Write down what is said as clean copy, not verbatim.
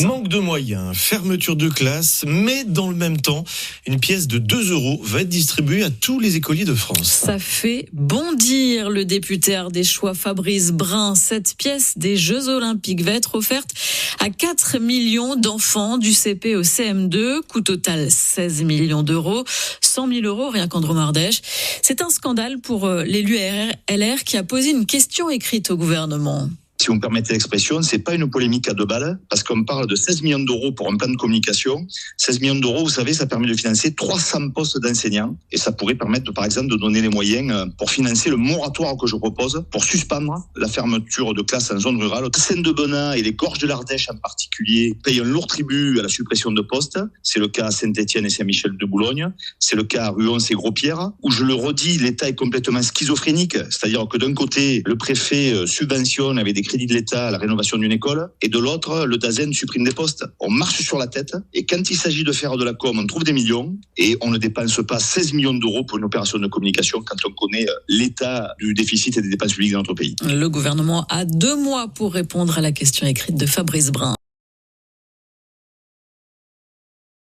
Manque de moyens, fermeture de classe, mais dans le même temps, une pièce de 2 € va être distribuée à tous les écoliers de France. Ça fait bondir le député ardéchois Fabrice Brun. Cette pièce des Jeux Olympiques va être offerte à 4 millions d'enfants du CP au CM2. Coût total 16 millions d'euros, 100 000 € rien qu'en Drôme-Ardèche. C'est un scandale pour l'élu LR qui a posé une question écrite au gouvernement. Si vous me permettez l'expression, c'est pas une polémique à 2 balles, parce qu'on parle de 16 millions d'euros pour un plan de communication. 16 millions d'euros, vous savez, ça permet de financer 300 postes d'enseignants, et ça pourrait permettre, par exemple, de donner les moyens pour financer le moratoire que je propose, pour suspendre la fermeture de classes en zone rurale. Seine-de-Benin et les Gorges de l'Ardèche en particulier payent un lourd tribut à la suppression de postes. C'est le cas à Saint-Étienne et Saint-Michel-de-Boulogne. C'est le cas à Ruons et Gros-Pierre, où je le redis, l'État est complètement schizophrénique. C'est-à-dire que d'un côté, le préfet subventionne avec des crédits de l'État à la rénovation d'une école, et de l'autre, le DAZEN supprime des postes. On marche sur la tête, et quand il s'agit de faire de la com, on trouve des millions, et on ne dépense pas 16 millions d'euros pour une opération de communication quand on connaît l'état du déficit et des dépenses publiques dans notre pays. Le gouvernement a 2 mois pour répondre à la question écrite de Fabrice Brun.